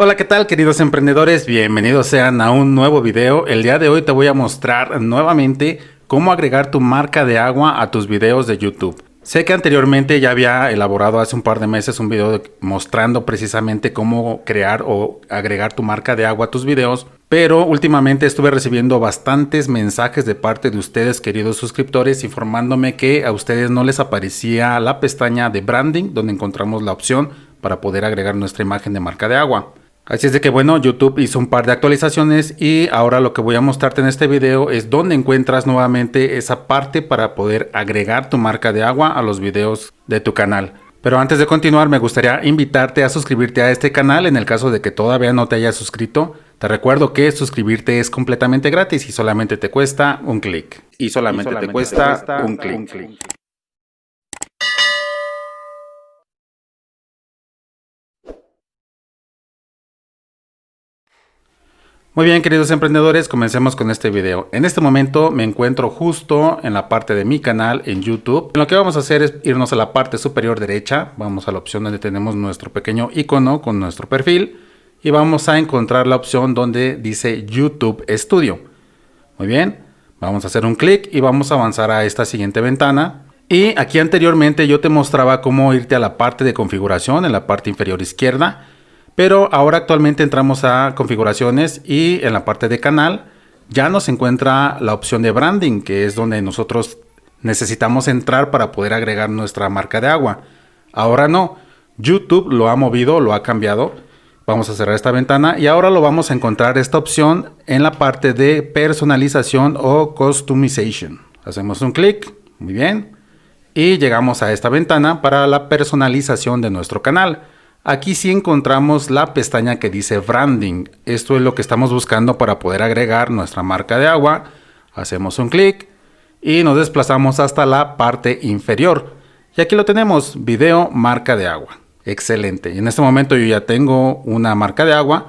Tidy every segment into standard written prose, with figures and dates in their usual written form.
Hola, ¿qué tal, queridos emprendedores? Bienvenidos sean a un nuevo video. El día de hoy te voy a mostrar nuevamente cómo agregar tu marca de agua a tus videos de YouTube. Sé que anteriormente ya había elaborado hace un par de meses un video mostrando precisamente cómo crear o agregar tu marca de agua a tus videos, pero últimamente estuve recibiendo bastantes mensajes de parte de ustedes, queridos suscriptores, informándome que a ustedes no les aparecía la pestaña de branding, donde encontramos la opción para poder agregar nuestra imagen de marca de agua. Así es de que bueno, YouTube hizo un par de actualizaciones y ahora lo que voy a mostrarte en este video es dónde encuentras nuevamente esa parte para poder agregar tu marca de agua a los videos de tu canal. Pero antes de continuar, me gustaría invitarte a suscribirte a este canal en el caso de que todavía no te hayas suscrito. Te recuerdo que suscribirte es completamente gratis y solamente te cuesta un clic. Y solamente te cuesta un clic. Muy bien, queridos emprendedores, comencemos con este video. En este momento me encuentro justo en la parte de mi canal en YouTube. Lo que vamos a hacer es irnos a la parte superior derecha. Vamos a la opción donde tenemos nuestro pequeño icono con nuestro perfil. Y vamos a encontrar la opción donde dice YouTube Studio. Muy bien, vamos a hacer un clic y vamos a avanzar a esta siguiente ventana. Y aquí anteriormente yo te mostraba cómo irte a la parte de configuración en la parte inferior izquierda. Pero ahora actualmente entramos a configuraciones y en la parte de canal ya nos encuentra la opción de branding, que es donde nosotros necesitamos entrar para poder agregar nuestra marca de agua. Ahora no, YouTube lo ha movido, lo ha cambiado. Vamos a cerrar esta ventana y ahora lo vamos a encontrar esta opción en la parte de personalización o customization. Hacemos un clic, muy bien, y llegamos a esta ventana para la personalización de nuestro canal. Aquí sí encontramos la pestaña que dice branding. Esto es lo que estamos buscando para poder agregar nuestra marca de agua. Hacemos un clic y nos desplazamos hasta la parte inferior. Y aquí lo tenemos, video marca de agua. Excelente. Y en este momento yo ya tengo una marca de agua,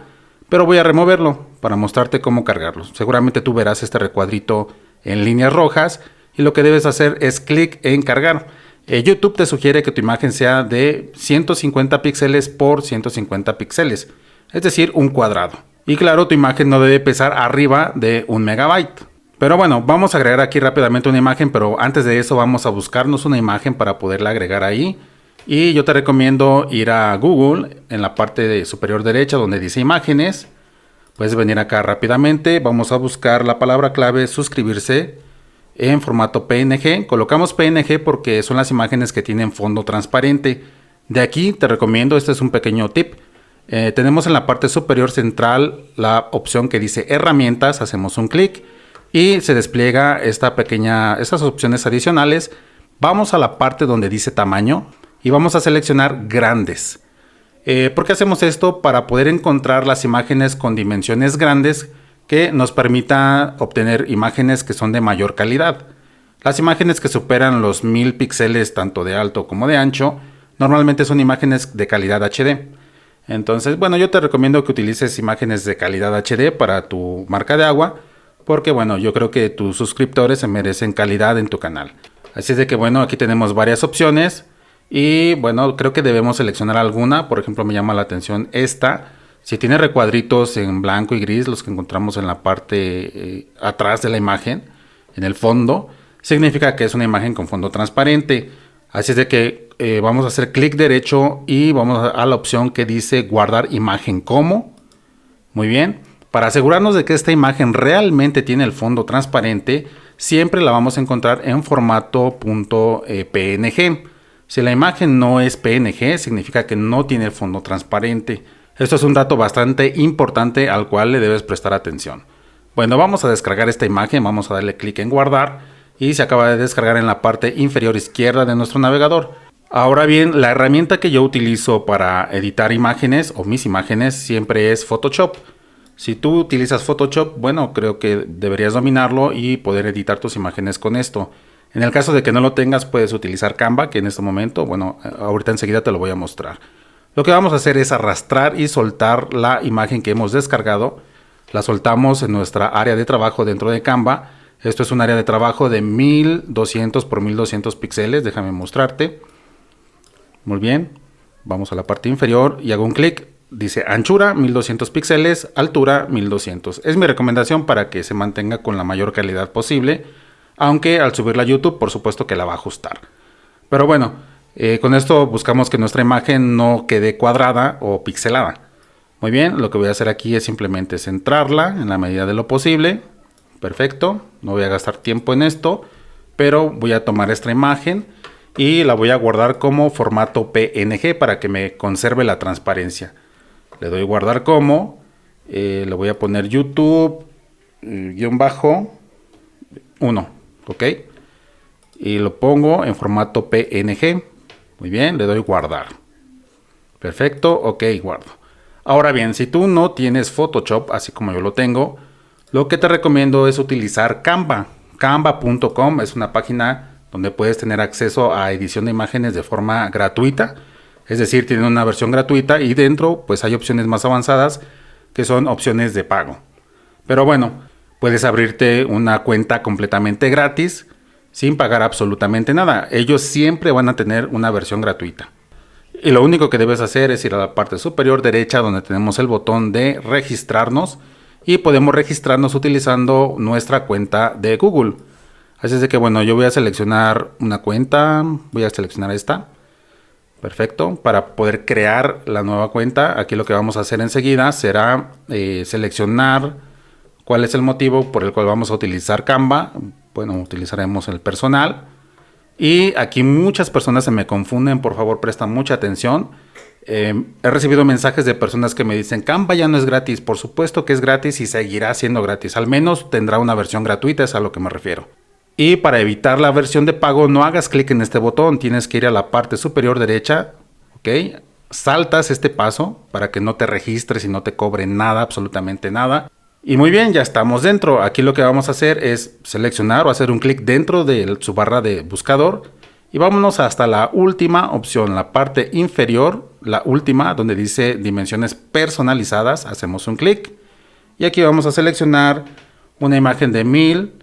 pero voy a removerlo para mostrarte cómo cargarlo. Seguramente tú verás este recuadrito en líneas rojas y lo que debes hacer es clic en cargar. YouTube te sugiere que tu imagen sea de 150 píxeles por 150 píxeles, es decir, un cuadrado. Y claro, tu imagen no debe pesar arriba de 1 megabyte. Pero bueno, vamos a agregar aquí rápidamente una imagen, pero antes de eso vamos a buscarnos una imagen para poderla agregar ahí. Y yo te recomiendo ir a Google, en la parte superior derecha donde dice imágenes. Puedes venir acá rápidamente, vamos a buscar la palabra clave suscribirse. En formato PNG, colocamos PNG porque son las imágenes que tienen fondo transparente. De aquí te recomiendo, este es un pequeño tip. Tenemos en la parte superior central la opción que dice herramientas, hacemos un clic y se despliega estas opciones adicionales. Vamos a la parte donde dice tamaño y vamos a seleccionar grandes. ¿Por qué hacemos esto? Para poder encontrar las imágenes con dimensiones grandes que nos permita obtener imágenes que son de mayor calidad. Las imágenes que superan los 1000 píxeles tanto de alto como de ancho normalmente son imágenes de calidad HD. Entonces, bueno, yo te recomiendo que utilices imágenes de calidad HD para tu marca de agua, porque bueno, yo creo que tus suscriptores se merecen calidad en tu canal. Así es de que bueno, aquí tenemos varias opciones y bueno, creo que debemos seleccionar alguna. Por ejemplo, me llama la atención esta. Si tiene recuadritos en blanco y gris, los que encontramos en la parte atrás de la imagen, en el fondo, significa que es una imagen con fondo transparente. Así es de que vamos a hacer clic derecho y vamos a la opción que dice guardar imagen como. Muy bien. Para asegurarnos de que esta imagen realmente tiene el fondo transparente, siempre la vamos a encontrar en formato .png. Si la imagen no es PNG, significa que no tiene el fondo transparente. Esto es un dato bastante importante al cual le debes prestar atención. Bueno, vamos a descargar esta imagen, vamos a darle clic en guardar y se acaba de descargar en la parte inferior izquierda de nuestro navegador. Ahora bien, la herramienta que yo utilizo para editar imágenes o mis imágenes siempre es Photoshop. Si tú utilizas Photoshop, bueno, creo que deberías dominarlo y poder editar tus imágenes con esto. En el caso de que no lo tengas, puedes utilizar Canva, que en este momento, bueno, ahorita enseguida te lo voy a mostrar. Lo que vamos a hacer es arrastrar y soltar la imagen que hemos descargado. La soltamos en nuestra área de trabajo dentro de Canva. Esto es un área de trabajo de 1200 por 1200 píxeles. Déjame mostrarte. Muy bien. Vamos a la parte inferior y hago un clic. dice anchura 1200 píxeles, altura 1200. Es mi recomendación para que se mantenga con la mayor calidad posible, aunque al subirla a YouTube por supuesto que la va a ajustar. Pero bueno, con esto buscamos que nuestra imagen no quede cuadrada o pixelada. Muy bien, lo que voy a hacer aquí es simplemente centrarla en la medida de lo posible. Perfecto, no voy a gastar tiempo en esto, pero voy a tomar esta imagen y la voy a guardar como formato PNG para que me conserve la transparencia. Le doy guardar como, le voy a poner YouTube _1, ok, y lo pongo en formato PNG. Muy bien, le doy guardar. Perfecto, ok, guardo. Ahora bien, si tú no tienes Photoshop, así como yo lo tengo, lo que te recomiendo es utilizar Canva. Canva.com es una página donde puedes tener acceso a edición de imágenes de forma gratuita. Es decir, tiene una versión gratuita y dentro pues hay opciones más avanzadas que son opciones de pago. Pero bueno, puedes abrirte una cuenta completamente gratis sin pagar absolutamente nada. Ellos siempre van a tener una versión gratuita. Y lo único que debes hacer es ir a la parte superior derecha donde tenemos el botón de registrarnos y podemos registrarnos utilizando nuestra cuenta de Google. Así es de que bueno, yo voy a seleccionar una cuenta, voy a seleccionar esta. Perfecto, para poder crear la nueva cuenta, aquí lo que vamos a hacer enseguida será seleccionar cuál es el motivo por el cual vamos a utilizar Canva. Bueno, utilizaremos el personal. Y aquí muchas personas se me confunden, por favor presta mucha atención. He recibido mensajes de personas que me dicen Canva ya no es gratis. Por supuesto que es gratis y seguirá siendo gratis. Al menos tendrá una versión gratuita, es a lo que me refiero. Y para evitar la versión de pago no hagas clic en este botón, tienes que ir a la parte superior derecha, ¿ok? Saltas este paso para que no te registres y no te cobre nada, absolutamente nada. Y muy bien, ya estamos dentro. Aquí lo que vamos a hacer es seleccionar o hacer un clic dentro de su barra de buscador. Y vámonos hasta la última opción, la parte inferior, la última donde dice dimensiones personalizadas. Hacemos un clic y aquí vamos a seleccionar una imagen de 1000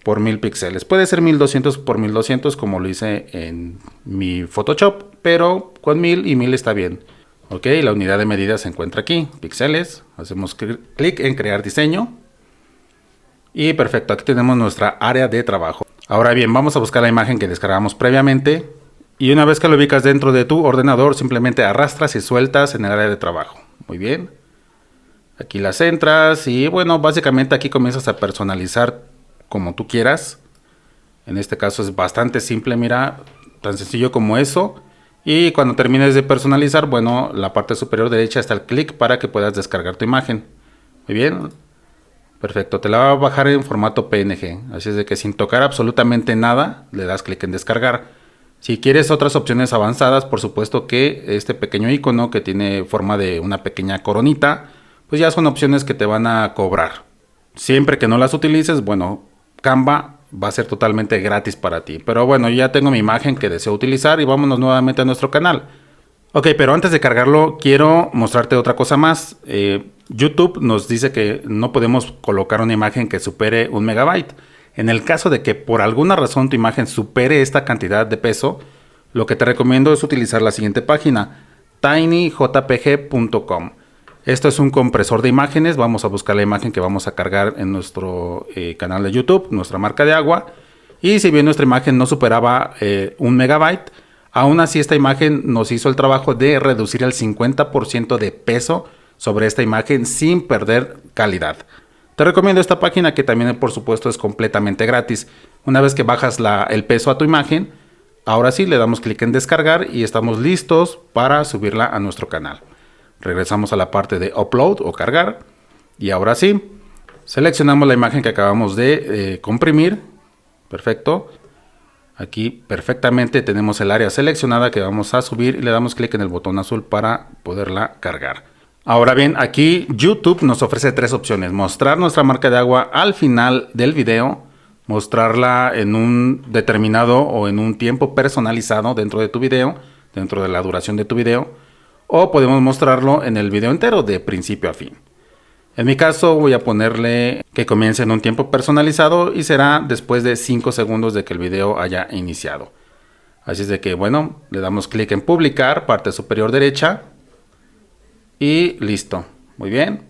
por 1000 píxeles. Puede ser 1200 por 1200 como lo hice en mi Photoshop, pero con 1000 y 1000 está bien. Ok, la unidad de medida se encuentra aquí, píxeles. Hacemos clic en crear diseño. Y perfecto, aquí tenemos nuestra área de trabajo. Ahora bien, vamos a buscar la imagen que descargamos previamente. Y una vez que lo ubicas dentro de tu ordenador, simplemente arrastras y sueltas en el área de trabajo. Muy bien. Aquí las entras y bueno, básicamente aquí comienzas a personalizar como tú quieras. En este caso es bastante simple, mira, tan sencillo como eso. Y cuando termines de personalizar, bueno, la parte superior derecha está el clic para que puedas descargar tu imagen. Muy bien. Perfecto, te la va a bajar en formato PNG. Así es de que sin tocar absolutamente nada, le das clic en descargar. Si quieres otras opciones avanzadas, por supuesto que este pequeño icono que tiene forma de una pequeña coronita, pues ya son opciones que te van a cobrar. Siempre que no las utilices, bueno, Canva va a ser totalmente gratis para ti. Pero bueno, ya tengo mi imagen que deseo utilizar y vámonos nuevamente a nuestro canal. Ok, pero antes de cargarlo quiero mostrarte otra cosa más. YouTube nos dice que no podemos colocar una imagen que supere 1 megabyte. En el caso de que por alguna razón tu imagen supere esta cantidad de peso, lo que te recomiendo es utilizar la siguiente página, tinyjpg.com. Esto es un compresor de imágenes. Vamos a buscar la imagen que vamos a cargar en nuestro canal de YouTube, nuestra marca de agua. Y si bien nuestra imagen no superaba 1 megabyte, aún así esta imagen nos hizo el trabajo de reducir el 50% de peso sobre esta imagen sin perder calidad. Te recomiendo esta página que también por supuesto es completamente gratis. Una vez que bajas el peso a tu imagen, ahora sí le damos clic en descargar y estamos listos para subirla a nuestro canal. Regresamos a la parte de upload o cargar y ahora sí seleccionamos la imagen que acabamos de comprimir. Perfecto, aquí perfectamente tenemos el área seleccionada que vamos a subir y le damos clic en el botón azul para poderla cargar. Ahora bien, aquí YouTube nos ofrece tres opciones: mostrar nuestra marca de agua al final del video, mostrarla en un determinado o en un tiempo personalizado dentro de tu video, dentro de la duración de tu video, o podemos mostrarlo en el video entero de principio a fin. En mi caso voy a ponerle que comience en un tiempo personalizado y será después de 5 segundos de que el video haya iniciado. Así es de que bueno, le damos clic en publicar, parte superior derecha. y listo. Muy bien.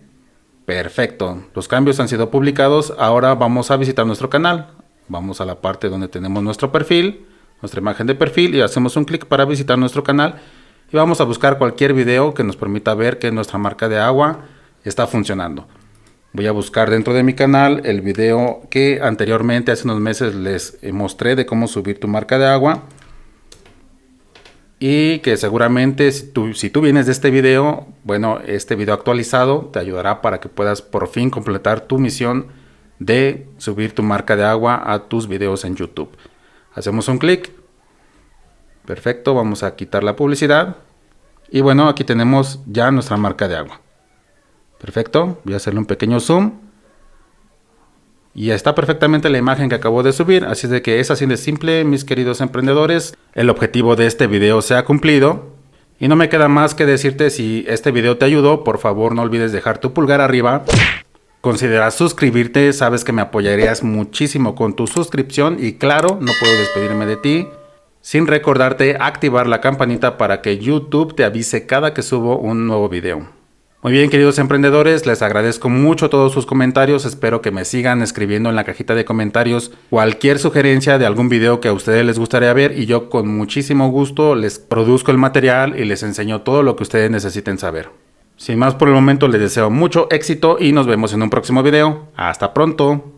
Perfecto. Los cambios han sido publicados. Ahora vamos a visitar nuestro canal. Vamos a la parte donde tenemos nuestro perfil, nuestra imagen de perfil, y hacemos un clic para visitar nuestro canal. Y vamos a buscar cualquier video que nos permita ver que nuestra marca de agua está funcionando. Voy a buscar dentro de mi canal el video que anteriormente, hace unos meses, les mostré de cómo subir tu marca de agua. Y que seguramente si tú vienes de este video, bueno, este video actualizado te ayudará para que puedas por fin completar tu misión de subir tu marca de agua a tus videos en YouTube. Hacemos un clic. Perfecto, vamos a quitar la publicidad. Y bueno, aquí tenemos ya nuestra marca de agua. Perfecto, voy a hacerle un pequeño zoom. Y está perfectamente la imagen que acabo de subir, así de que es así de simple, mis queridos emprendedores. El objetivo de este video se ha cumplido. Y no me queda más que decirte, si este video te ayudó, por favor no olvides dejar tu pulgar arriba. Considera suscribirte, sabes que me apoyarías muchísimo con tu suscripción. Y claro, no puedo despedirme de ti sin recordarte activar la campanita para que YouTube te avise cada que subo un nuevo video. Muy bien, queridos emprendedores, les agradezco mucho todos sus comentarios. Espero que me sigan escribiendo en la cajita de comentarios cualquier sugerencia de algún video que a ustedes les gustaría ver, y yo con muchísimo gusto les produzco el material y les enseño todo lo que ustedes necesiten saber. Sin más por el momento, les deseo mucho éxito y nos vemos en un próximo video. ¡Hasta pronto!